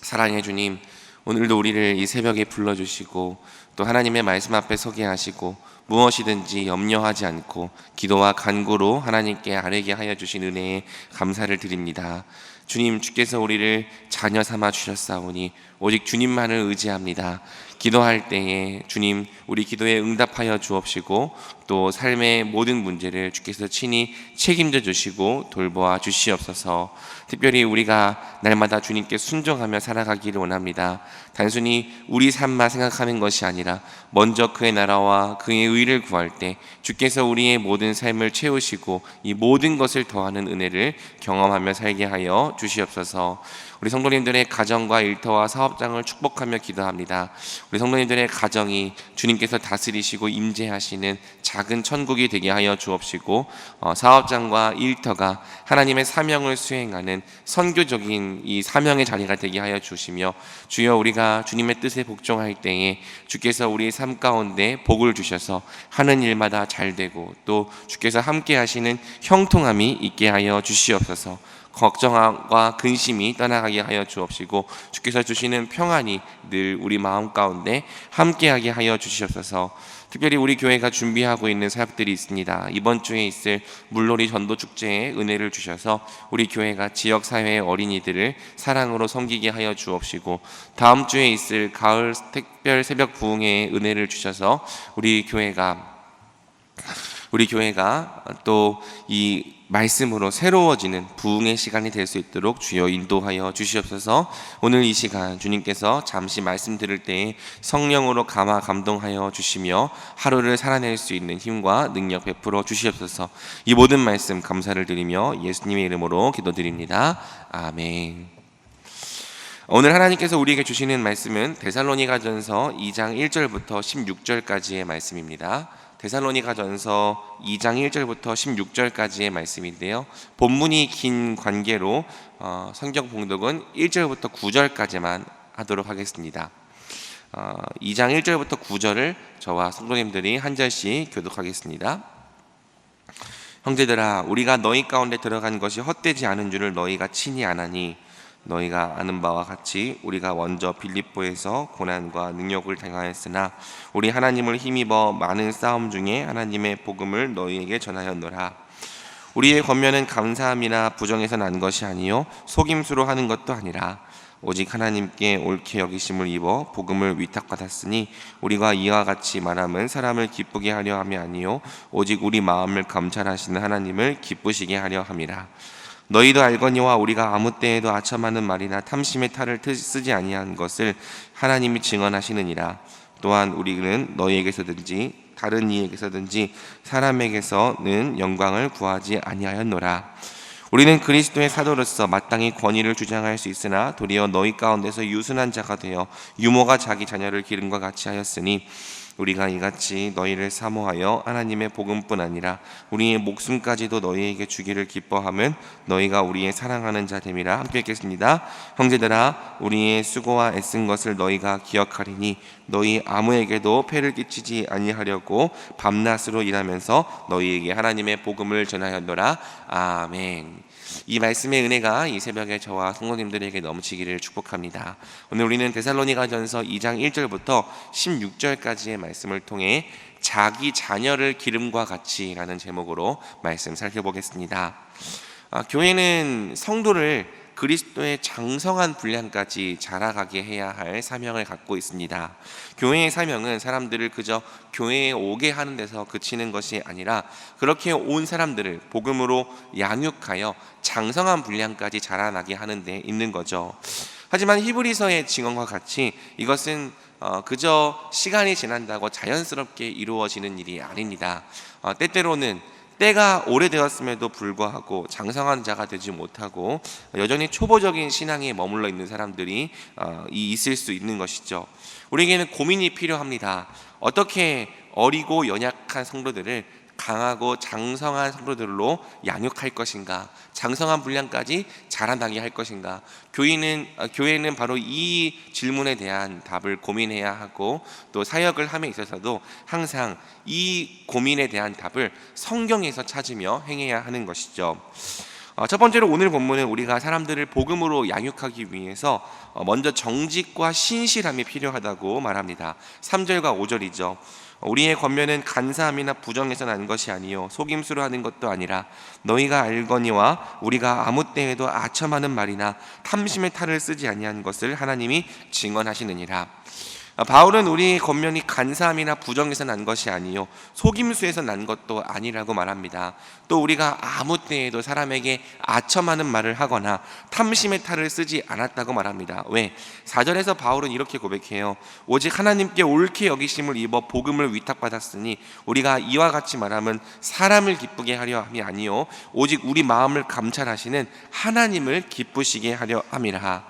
사랑의 주님, 오늘도 우리를 이 새벽에 불러주시고 또 하나님의 말씀 앞에 서게 하시고 무엇이든지 염려하지 않고 기도와 간구로 하나님께 아뢰게 하여 주신 은혜에 감사를 드립니다. 주님, 주께서 우리를 자녀 삼아 주셨사오니 오직 주님만을 의지합니다. 기도할 때에 주님, 우리 기도에 응답하여 주옵시고 또 삶의 모든 문제를 주께서 친히 책임져 주시고 돌보아 주시옵소서. 특별히 우리가 날마다 주님께 순종하며 살아가기를 원합니다. 단순히 우리 삶만 생각하는 것이 아니라 먼저 그의 나라와 그의 의를 구할 때 주께서 우리의 모든 삶을 채우시고 이 모든 것을 더하는 은혜를 경험하며 살게 하여 주시옵소서. 우리 성도님들의 가정과 일터와 사업장을 축복하며 기도합니다. 우리 성도님들의 가정이 주님께서 다스리시고 임재하시는 작은 천국이 되게 하여 주옵시고 사업장과 일터가 하나님의 사명을 수행하는 선교적인 이 사명의 자리가 되게 하여 주시며, 주여, 우리가 주님의 뜻에 복종할 때에 주께서 우리의 삶 가운데 복을 주셔서 하는 일마다 잘 되고 또 주께서 함께 하시는 형통함이 있게 하여 주시옵소서. 걱정과 근심이 떠나가게 하여 주옵시고 주께서 주시는 평안이 늘 우리 마음 가운데 함께하게 하여 주시옵소서. 특별히 우리 교회가 준비하고 있는 사역들이 있습니다. 이번 주에 있을 물놀이 전도축제에 은혜를 주셔서 우리 교회가 지역사회의 어린이들을 사랑으로 섬기게 하여 주옵시고, 다음 주에 있을 가을 특별 새벽 부흥회에 은혜를 주셔서 우리 교회가 또 이 말씀으로 새로워지는 부흥의 시간이 될 수 있도록 주여 인도하여 주시옵소서. 오늘 이 시간 주님께서 잠시 말씀 들을 때에 성령으로 감화 감동하여 주시며 하루를 살아낼 수 있는 힘과 능력 베풀어 주시옵소서. 이 모든 말씀 감사를 드리며 예수님의 이름으로 기도드립니다. 아멘. 오늘 하나님께서 우리에게 주시는 말씀은 데살로니가전서 2장 1절부터 16절까지의 말씀입니다. 데살로니가전서 2장 1절부터 16절까지의 말씀인데요, 본문이 긴 관계로 성경 봉독은 1절부터 9절까지만 하도록 하겠습니다. 2장 1절부터 9절을 저와 성도님들이 한 절씩 교독하겠습니다. 형제들아, 우리가 너희 가운데 들어간 것이 헛되지 않은 줄을 너희가 친히 아나니, 너희가 아는 바와 같이 우리가 먼저 빌립보에서 고난과 능욕을 당하였으나 우리 하나님을 힘입어 많은 싸움 중에 하나님의 복음을 너희에게 전하였노라. 우리의 권면은 감사함이나 부정에서 난 것이 아니요 속임수로 하는 것도 아니라 오직 하나님께 옳게 여기심을 입어 복음을 위탁받았으니 우리가 이와 같이 말함은 사람을 기쁘게 하려 함이 아니요 오직 우리 마음을 감찰하시는 하나님을 기쁘시게 하려 함이라. 너희도 알거니와 우리가 아무 때에도 아첨하는 말이나 탐심의 탈을 쓰지 아니한 것을 하나님이 증언하시느니라. 또한 우리는 너희에게서든지 다른 이에게서든지 사람에게서는 영광을 구하지 아니하였노라. 우리는 그리스도의 사도로서 마땅히 권위를 주장할 수 있으나 도리어 너희 가운데서 유순한 자가 되어 유모가 자기 자녀를 기름과 같이 하였으니 우리가 이같이 너희를 사모하여 하나님의 복음뿐 아니라 우리의 목숨까지도 너희에게 주기를 기뻐하면 너희가 우리의 사랑하는 자 됨이라. 함께 읽겠습니다. 형제들아, 우리의 수고와 애쓴 것을 너희가 기억하리니 너희 아무에게도 폐를 끼치지 아니하려고 밤낮으로 일하면서 너희에게 하나님의 복음을 전하였노라. 아멘. 이 말씀의 은혜가 이 새벽에 저와 성도님들에게 넘치기를 축복합니다. 오늘 우리는 데살로니가전서 2장 1절부터 16절까지의 말씀을 통해 자기 자녀를 기름과 같이라는 제목으로 말씀 살펴보겠습니다. 교회는 성도를 그리스도의 장성한 분량까지 자라가게 해야 할 사명을 갖고 있습니다. 교회의 사명은 사람들을 그저 교회에 오게 하는 데서 그치는 것이 아니라 그렇게 온 사람들을 복음으로 양육하여 장성한 분량까지 자라나게 하는 데 있는 거죠. 하지만 히브리서의 증언과 같이 이것은 그저 시간이 지난다고 자연스럽게 이루어지는 일이 아닙니다. 때때로는 때가 오래되었음에도 불구하고 장성한 자가 되지 못하고 여전히 초보적인 신앙에 머물러 있는 사람들이 있을 수 있는 것이죠. 우리에게는 고민이 필요합니다. 어떻게 어리고 연약한 성도들을 강하고 장성한 성도들로 양육할 것인가, 장성한 분량까지 자라나게 할 것인가. 교회는 바로 이 질문에 대한 답을 고민해야 하고 또 사역을 함에 있어서도 항상 이 고민에 대한 답을 성경에서 찾으며 행해야 하는 것이죠. 첫 번째로 오늘 본문은 우리가 사람들을 복음으로 양육하기 위해서 먼저 정직과 신실함이 필요하다고 말합니다. 3절과 5절이죠. 우리의 권면은 간사함이나 부정에서 난 것이 아니요 속임수로 하는 것도 아니라 너희가 알거니와 우리가 아무 때에도 아첨하는 말이나 탐심의 탈을 쓰지 아니한 것을 하나님이 증언하시느니라. 바울은 우리의 권면이 간사함이나 부정에서 난 것이 아니요 속임수에서 난 것도 아니라고 말합니다. 또 우리가 아무 때에도 사람에게 아첨하는 말을 하거나 탐심의 탈을 쓰지 않았다고 말합니다. 왜? 4절에서 바울은 이렇게 고백해요. 오직 하나님께 옳게 여기심을 입어 복음을 위탁받았으니 우리가 이와 같이 말하면 사람을 기쁘게 하려 함이 아니요 오직 우리 마음을 감찰하시는 하나님을 기쁘시게 하려 함이라.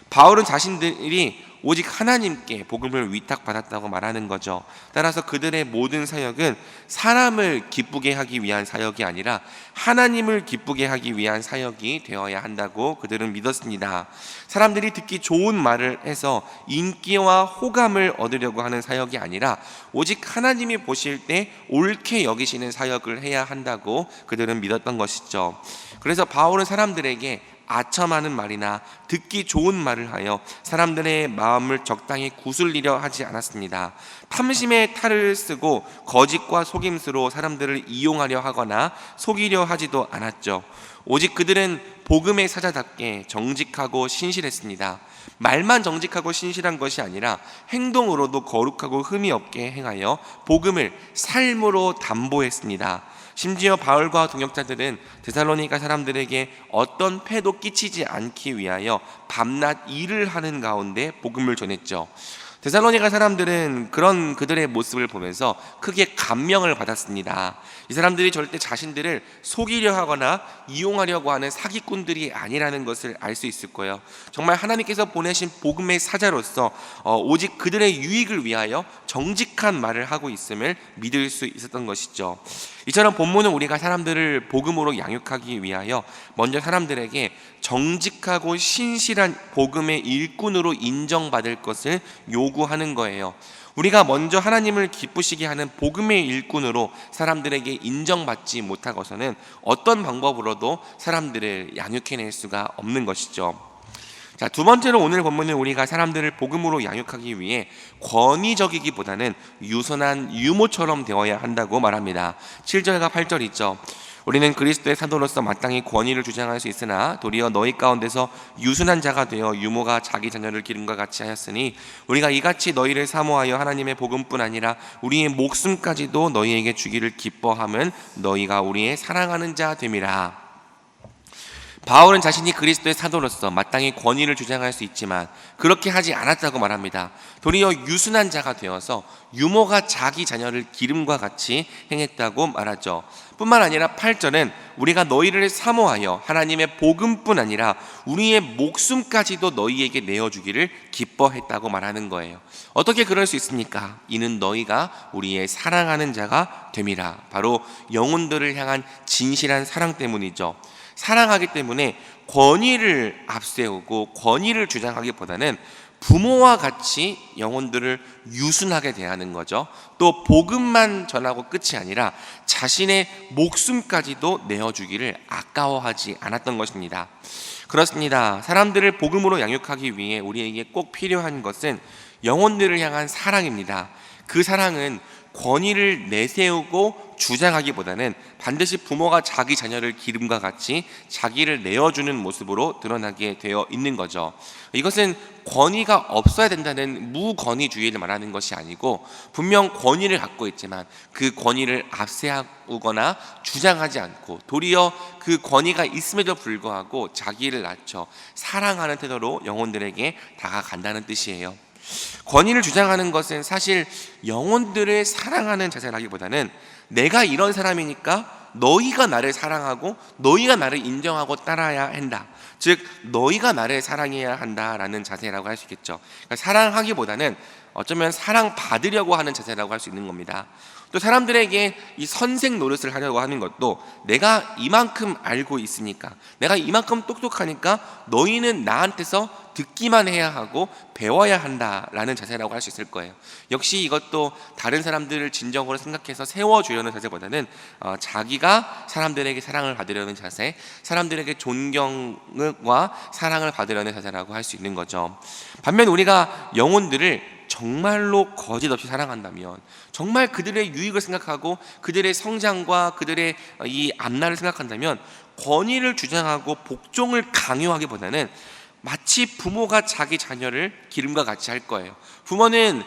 바울은 자신들이 오직 하나님께 복음을 위탁받았다고 말하는 거죠. 따라서 그들의 모든 사역은 사람을 기쁘게 하기 위한 사역이 아니라 하나님을 기쁘게 하기 위한 사역이 되어야 한다고 그들은 믿었습니다. 사람들이 듣기 좋은 말을 해서 인기와 호감을 얻으려고 하는 사역이 아니라 오직 하나님이 보실 때 옳게 여기시는 사역을 해야 한다고 그들은 믿었던 것이죠. 그래서 바울은 사람들에게 아첨하는 말이나 듣기 좋은 말을 하여 사람들의 마음을 적당히 구슬리려 하지 않았습니다. 탐심의 탈을 쓰고 거짓과 속임수로 사람들을 이용하려 하거나 속이려 하지도 않았죠. 오직 그들은 복음의 사자답게 정직하고 신실했습니다. 말만 정직하고 신실한 것이 아니라 행동으로도 거룩하고 흠이 없게 행하여 복음을 삶으로 담보했습니다. 심지어 바울과 동역자들은 데살로니가 사람들에게 어떤 폐도 끼치지 않기 위하여 밤낮 일을 하는 가운데 복음을 전했죠. 데살로니가 사람들은 그런 그들의 모습을 보면서 크게 감명을 받았습니다. 이 사람들이 절대 자신들을 속이려 하거나 이용하려고 하는 사기꾼들이 아니라는 것을 알 수 있을 거예요. 정말 하나님께서 보내신 복음의 사자로서 오직 그들의 유익을 위하여 정직한 말을 하고 있음을 믿을 수 있었던 것이죠. 이처럼 본문은 우리가 사람들을 복음으로 양육하기 위하여 먼저 사람들에게 정직하고 신실한 복음의 일꾼으로 인정받을 것을 요구하는 거예요. 우리가 먼저 하나님을 기쁘시게 하는 복음의 일꾼으로 사람들에게 인정받지 못하고서는 어떤 방법으로도 사람들을 양육해낼 수가 없는 것이죠. 자, 두 번째로 오늘 본문은 우리가 사람들을 복음으로 양육하기 위해 권위적이기보다는 유선한 유모처럼 되어야 한다고 말합니다. 7절과 8절 있죠. 우리는 그리스도의 사도로서 마땅히 권위를 주장할 수 있으나 도리어 너희 가운데서 유순한 자가 되어 유모가 자기 자녀를 기름과 같이 하였으니 우리가 이같이 너희를 사모하여 하나님의 복음뿐 아니라 우리의 목숨까지도 너희에게 주기를 기뻐함은 너희가 우리의 사랑하는 자 됨이라. 바울은 자신이 그리스도의 사도로서 마땅히 권위를 주장할 수 있지만 그렇게 하지 않았다고 말합니다. 도리어 유순한 자가 되어서 유모가 자기 자녀를 기름과 같이 행했다고 말하죠. 뿐만 아니라 8절은 우리가 너희를 사모하여 하나님의 복음뿐 아니라 우리의 목숨까지도 너희에게 내어주기를 기뻐했다고 말하는 거예요. 어떻게 그럴 수 있습니까? 이는 너희가 우리의 사랑하는 자가 됨이라. 바로 영혼들을 향한 진실한 사랑 때문이죠. 사랑하기 때문에 권위를 앞세우고 권위를 주장하기보다는 부모와 같이 영혼들을 유순하게 대하는 거죠. 또 복음만 전하고 끝이 아니라 자신의 목숨까지도 내어주기를 아까워하지 않았던 것입니다. 그렇습니다. 사람들을 복음으로 양육하기 위해 우리에게 꼭 필요한 것은 영혼들을 향한 사랑입니다. 그 사랑은 권위를 내세우고 주장하기보다는 반드시 부모가 자기 자녀를 기름과 같이 자기를 내어주는 모습으로 드러나게 되어 있는 거죠. 이것은 권위가 없어야 된다는 무권위주의를 말하는 것이 아니고 분명 권위를 갖고 있지만 그 권위를 앞세우거나 주장하지 않고 도리어 그 권위가 있음에도 불구하고 자기를 낮춰 사랑하는 태도로 영혼들에게 다가간다는 뜻이에요. 권위를 주장하는 것은 사실 영혼들을 사랑하는 자세라기보다는 내가 이런 사람이니까 너희가 나를 사랑하고 너희가 나를 인정하고 따라야 한다. 즉 너희가 나를 사랑해야 한다라는 자세라고 할 수 있겠죠. 그러니까 사랑하기보다는 어쩌면 사랑받으려고 하는 자세라고 할 수 있는 겁니다. 또 사람들에게 이 선생 노릇을 하려고 하는 것도 내가 이만큼 알고 있으니까 내가 이만큼 똑똑하니까 너희는 나한테서 듣기만 해야 하고 배워야 한다라는 자세라고 할 수 있을 거예요. 역시 이것도 다른 사람들을 진정으로 생각해서 세워주려는 자세보다는 자기가 사람들에게 사랑을 받으려는 자세, 사람들에게 존경과 사랑을 받으려는 자세라고 할 수 있는 거죠. 반면 우리가 영혼들을 정말로 거짓 없이 사랑한다면, 정말 그들의 유익을 생각하고 그들의 성장과 그들의 이 앞날을 생각한다면, 권위를 주장하고 복종을 강요하기보다는 마치 부모가 자기 자녀를 기름과 같이 할 거예요. 부모는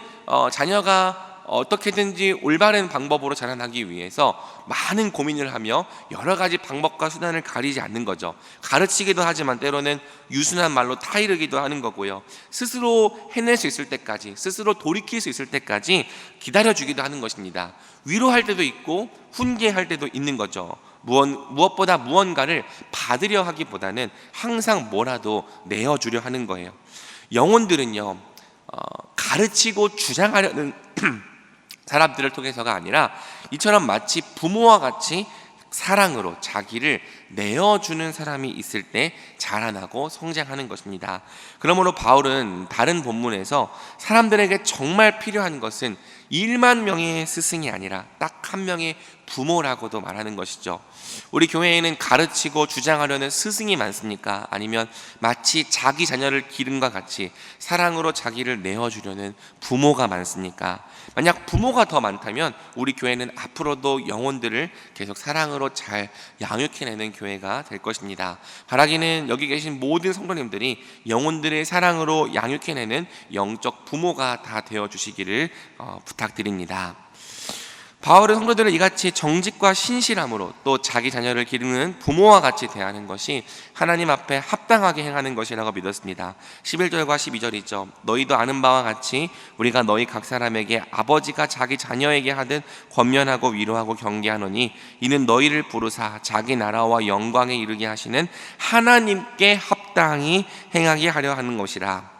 자녀가 어떻게든지 올바른 방법으로 자라나기 위해서 많은 고민을 하며 여러 가지 방법과 수단을 가리지 않는 거죠. 가르치기도 하지만 때로는 유순한 말로 타이르기도 하는 거고요. 스스로 해낼 수 있을 때까지, 스스로 돌이킬 수 있을 때까지 기다려주기도 하는 것입니다. 위로할 때도 있고 훈계할 때도 있는 거죠. 무엇보다 무언가를 받으려 하기보다는 항상 뭐라도 내어주려 하는 거예요. 영혼들은요, 가르치고 주장하려는 사람들을 통해서가 아니라 이처럼 마치 부모와 같이 사랑으로 자기를 내어주는 사람이 있을 때 자라나고 성장하는 것입니다. 그러므로 바울은 다른 본문에서 사람들에게 정말 필요한 것은 1만 명의 스승이 아니라 딱 한 명의 부모라고도 말하는 것이죠. 우리 교회에는 가르치고 주장하려는 스승이 많습니까? 아니면 마치 자기 자녀를 기름과 같이 사랑으로 자기를 내어주려는 부모가 많습니까? 만약 부모가 더 많다면 우리 교회는 앞으로도 영혼들을 계속 사랑으로 잘 양육해내는 교회가 될 것입니다. 바라기는 여기 계신 모든 성도님들이 영혼들의 사랑으로 양육해내는 영적 부모가 다 되어주시기를 부탁드립니다. 바울은 성도들을 이같이 정직과 신실함으로 또 자기 자녀를 기르는 부모와 같이 대하는 것이 하나님 앞에 합당하게 행하는 것이라고 믿었습니다. 11절과 12절이죠. 너희도 아는 바와 같이 우리가 너희 각 사람에게 아버지가 자기 자녀에게 하듯 권면하고 위로하고 경계하노니 이는 너희를 부르사 자기 나라와 영광에 이르게 하시는 하나님께 합당히 행하게 하려 하는 것이라.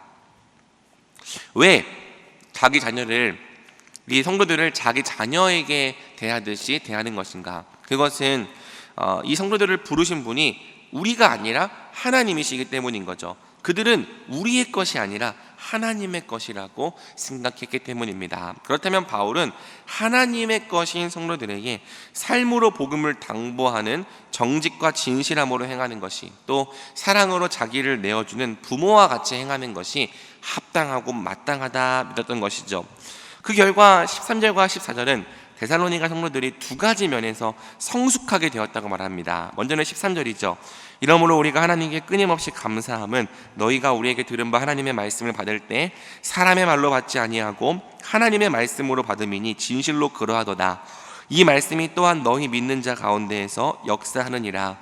왜 자기 자녀를, 이 성도들을 자기 자녀에게 대하듯이 대하는 것인가? 그것은 이 성도들을 부르신 분이 우리가 아니라 하나님이시기 때문인 거죠. 그들은 우리의 것이 아니라 하나님의 것이라고 생각했기 때문입니다. 그렇다면 바울은 하나님의 것인 성도들에게 삶으로 복음을 당부하는 정직과 진실함으로 행하는 것이, 또 사랑으로 자기를 내어주는 부모와 같이 행하는 것이 합당하고 마땅하다 믿었던 것이죠. 그 결과 13절과 14절은 데살로니가 성도들이 두 가지 면에서 성숙하게 되었다고 말합니다. 먼저는 13절이죠. 이러므로 우리가 하나님께 끊임없이 감사함은 너희가 우리에게 들은 바 하나님의 말씀을 받을 때 사람의 말로 받지 아니하고 하나님의 말씀으로 받음이니 진실로 그러하도다. 이 말씀이 또한 너희 믿는 자 가운데에서 역사하느니라.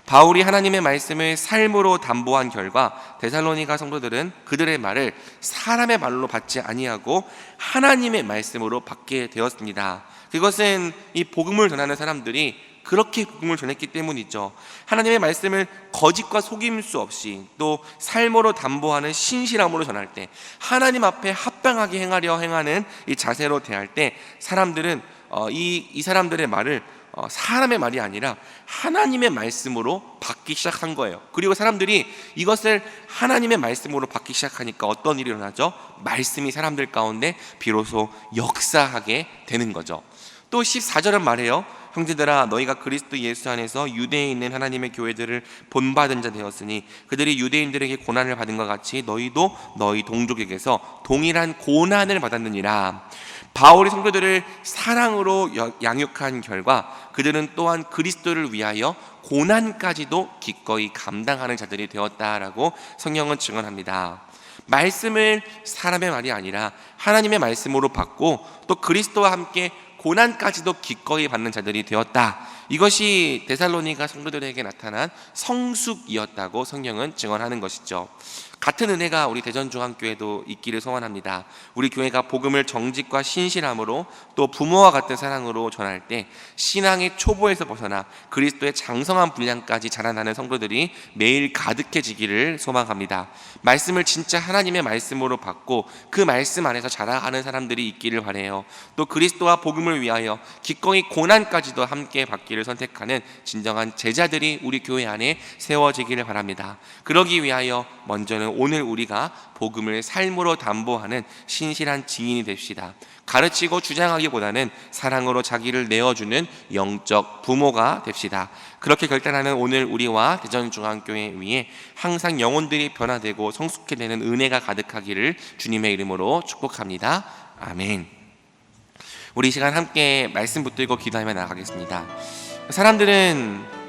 바울이 하나님의 말씀을 삶으로 담보한 결과 데살로니가 성도들은 그들의 말을 사람의 말로 받지 아니하고 하나님의 말씀으로 받게 되었습니다. 그것은 이 복음을 전하는 사람들이 그렇게 복음을 전했기 때문이죠. 하나님의 말씀을 거짓과 속임수 없이 또 삶으로 담보하는 신실함으로 전할 때, 하나님 앞에 합당하게 행하는 이 자세로 대할 때 사람들은 이 사람들의 말을 사람의 말이 아니라 하나님의 말씀으로 받기 시작한 거예요. 그리고 사람들이 이것을 하나님의 말씀으로 받기 시작하니까 어떤 일이 일어나죠? 말씀이 사람들 가운데 비로소 역사하게 되는 거죠. 또 14절은 말해요. 형제들아 너희가 그리스도 예수 안에서 유대에 있는 하나님의 교회들을 본받은 자 되었으니 그들이 유대인들에게 고난을 받은 것 같이 너희도 너희 동족에게서 동일한 고난을 받았느니라. 바울이 성도들을 사랑으로 양육한 결과 그들은 또한 그리스도를 위하여 고난까지도 기꺼이 감당하는 자들이 되었다라고 성경은 증언합니다. 말씀을 사람의 말이 아니라 하나님의 말씀으로 받고 또 그리스도와 함께 고난까지도 기꺼이 받는 자들이 되었다. 이것이 데살로니가 성도들에게 나타난 성숙이었다고 성경은 증언하는 것이죠. 같은 은혜가 우리 대전중앙교회도 있기를 소원합니다. 우리 교회가 복음을 정직과 신실함으로 또 부모와 같은 사랑으로 전할 때 신앙의 초보에서 벗어나 그리스도의 장성한 분량까지 자라나는 성도들이 매일 가득해지기를 소망합니다. 말씀을 진짜 하나님의 말씀으로 받고 그 말씀 안에서 자라가는 사람들이 있기를 바라요. 또 그리스도와 복음을 위하여 기꺼이 고난까지도 함께 받기를 선택하는 진정한 제자들이 우리 교회 안에 세워지기를 바랍니다. 그러기 위하여 먼저는 그렇다면 오늘 우리가 복음을 삶으로 담보하는 신실한 증인이 됩시다. 가르치고 주장하기보다는 사랑으로 자기를 내어주는 영적 부모가 됩시다. 그렇게 결단하는 오늘 우리와 대전중앙교회 위에 항상 영혼들이 변화되고 성숙해 되는 은혜가 가득하기를 주님의 이름으로 축복합니다. 아멘. 우리 이 시간 함께 말씀 붙들고 기도하며 나가겠습니다. 사람들은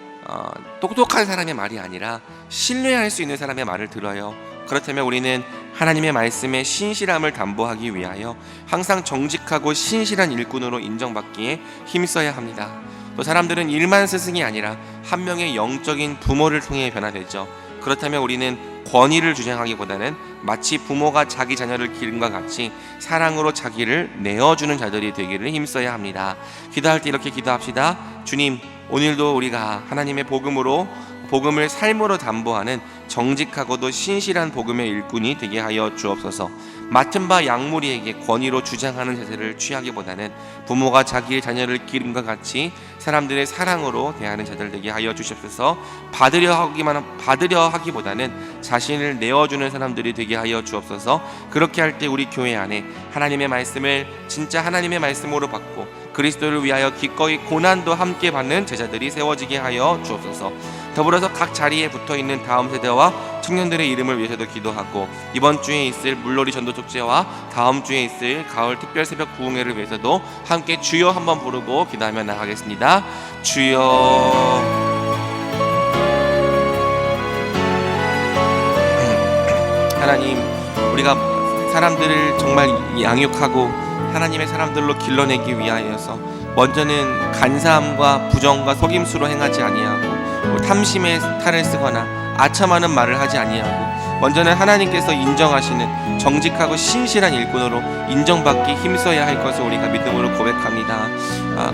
똑똑한 사람의 말이 아니라 신뢰할 수 있는 사람의 말을 들어요. 그렇다면 우리는 하나님의 말씀의 신실함을 담보하기 위하여 항상 정직하고 신실한 일꾼으로 인정받기에 힘써야 합니다. 또 사람들은 일만 스승이 아니라 한 명의 영적인 부모를 통해 변화되죠. 그렇다면 우리는 권위를 주장하기보다는 마치 부모가 자기 자녀를 기름과 같이 사랑으로 자기를 내어주는 자들이 되기를 힘써야 합니다. 기도할 때 이렇게 기도합시다. 주님, 오늘도 우리가 하나님의 복음을 삶으로 담보하는 정직하고도 신실한 복음의 일꾼이 되게 하여 주옵소서. 맡은 바 양무리에게 권위로 주장하는 자세를 취하기보다는 부모가 자기의 자녀를 기름과 같이 사람들의 사랑으로 대하는 자들 되게 하여 주시옵소서. 받으려 하기보다는 자신을 내어주는 사람들이 되게 하여 주옵소서. 그렇게 할 때 우리 교회 안에 하나님의 말씀을 진짜 하나님의 말씀으로 받고 그리스도를 위하여 기꺼이 고난도 함께 받는 제자들이 세워지게 하여 주옵소서. 더불어서 각 자리에 붙어있는 다음 세대와 청년들의 이름을 위해서도 기도하고 이번 주에 있을 물놀이 전도 축제와 다음 주에 있을 가을 특별 새벽 부흥회를 위해서도 함께 주여 한번 부르고 기도하며 나가겠습니다. 주여. 하나님, 우리가 사람들을 정말 양육하고 하나님의 사람들로 길러내기 위하여서 먼저는 간사함과 부정과 속임수로 행하지 아니하고 탐심의 탈을 쓰거나 아첨하는 말을 하지 아니하고 먼저는 하나님께서 인정하시는 정직하고 신실한 일꾼으로 인정받기 힘써야 할 것을 우리가 믿음으로 고백합니다.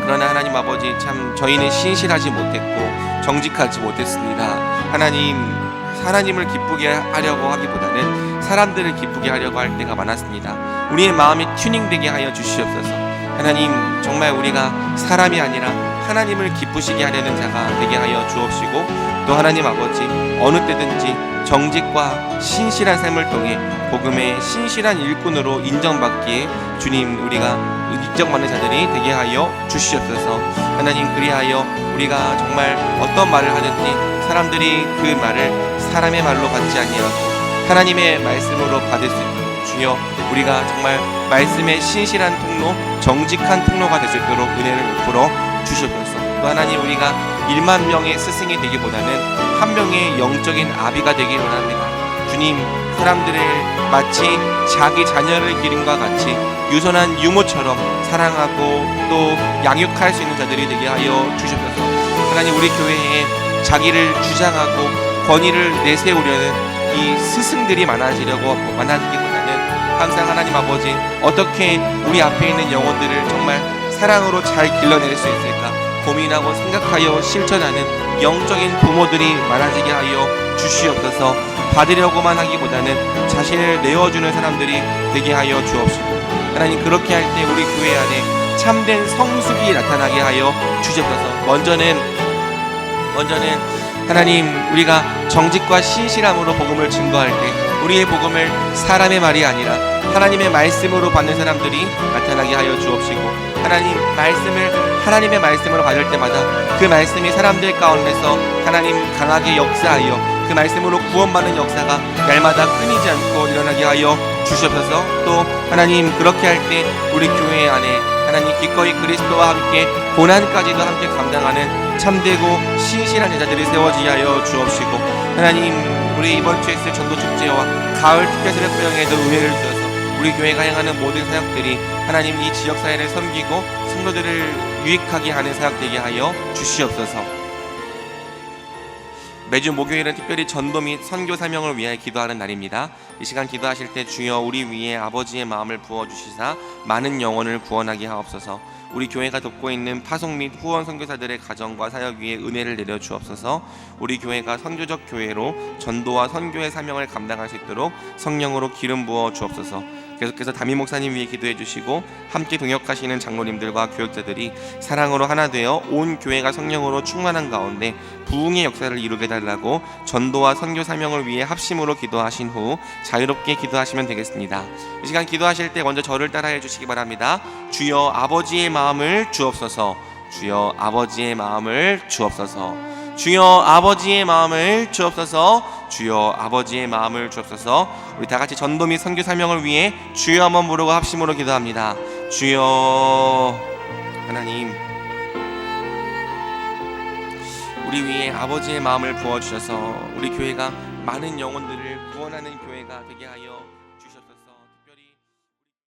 그러나 하나님 아버지, 참 저희는 신실하지 못했고 정직하지 못했습니다. 하나님을 기쁘게 하려고 하기보다는 사람들을 기쁘게 하려고 할 때가 많았습니다. 우리의 마음이 튜닝되게 하여 주시옵소서. 하나님, 정말 우리가 사람이 아니라 하나님을 기쁘시게 하려는 자가 되게 하여 주옵시고 또 하나님 아버지, 어느 때든지 정직과 신실한 삶을 통해 복음의 신실한 일꾼으로 인정받기에 주님, 우리가 인정받는 자들이 되게 하여 주시옵소서. 하나님, 그리하여 우리가 정말 어떤 말을 하든지 사람들이 그 말을 사람의 말로 받지 아니하고 하나님의 말씀으로 받을 수 있도록 주여, 우리가 정말 말씀의 신실한 통로, 정직한 통로가 될 수 있도록 은혜를 베풀어 주시옵소서. 또 하나님, 우리가 1만 명의 스승이 되기보다는 한 명의 영적인 아비가 되길 원합니다. 주님, 사람들을 마치 자기 자녀를 기름과 같이 유선한 유모처럼 사랑하고 또 양육할 수 있는 자들이 되게 하여 주시옵소서. 하나님, 우리 교회에 자기를 주장하고 권위를 내세우려는 이 스승들이 많아지기보다는 항상 하나님 아버지, 어떻게 우리 앞에 있는 영혼들을 정말 사랑으로 잘 길러낼 수 있을까 고민하고 생각하여 실천하는 영적인 부모들이 많아지게 하여 주시옵소서. 받으려고만 하기보다는 자신을 내어주는 사람들이 되게 하여 주옵시고 하나님, 그렇게 할 때 우리 교회 안에 참된 성숙이 나타나게 하여 주시옵소서. 먼저는 하나님, 우리가 정직과 신실함으로 복음을 증거할 때 우리의 복음을 사람의 말이 아니라 하나님의 말씀으로 받는 사람들이 나타나게 하여 주옵시고 하나님의 말씀으로 받을 때마다 그 말씀이 사람들 가운데서 하나님 강하게 역사하여 그 말씀으로 구원받는 역사가 날마다 끊이지 않고 일어나게 하여 주시옵소서. 또 하나님, 그렇게 할 때 우리 교회 안에 하나님 기꺼이 그리스도와 함께 고난까지도 함께 감당하는 참되고 신실한 제자들이 세워지게 하여 주옵시고 하나님, 우리 이번 주에 있을 전도축제와 가을 특별새벽 부흥회에도 은혜를 주셔서 우리 교회가 행하는 모든 사역들이 하나님 이 지역사회를 섬기고 성도들을 유익하게 하는 사역 되게 하여 주시옵소서. 매주 목요일은 특별히 전도 및 선교 사명을 위하여 기도하는 날입니다. 이 시간 기도하실 때 주여 우리 위에 아버지의 마음을 부어주시사 많은 영혼을 구원하게 하옵소서. 우리 교회가 돕고 있는 파송 및 후원 선교사들의 가정과 사역 위에 은혜를 내려 주옵소서. 우리 교회가 선교적 교회로 전도와 선교의 사명을 감당할 수 있도록 성령으로 기름 부어 주옵소서. 계속해서 담임 목사님 위해 기도해 주시고 함께 동역하시는 장로님들과 교역자들이 사랑으로 하나 되어 온 교회가 성령으로 충만한 가운데 부흥의 역사를 이루게 달라고 전도와 선교 사명을 위해 합심으로 기도하신 후 자유롭게 기도하시면 되겠습니다. 이 시간 기도하실 때 먼저 저를 따라해 주시기 바랍니다. 주여 아버지의 마음을 주옵소서. 주여 아버지의 마음을 주옵소서. 주여 아버지의 마음을 주옵소서. 주여 아버지의 마음을 주옵소서. 우리 다 같이 전도 및 선교 사명을 위해 주여 한번 부르고 합심으로 기도합니다. 주여. 하나님, 우리 위에 아버지의 마음을 부어주셔서 우리 교회가 많은 영혼들을 구원하는 교회가 되게 하여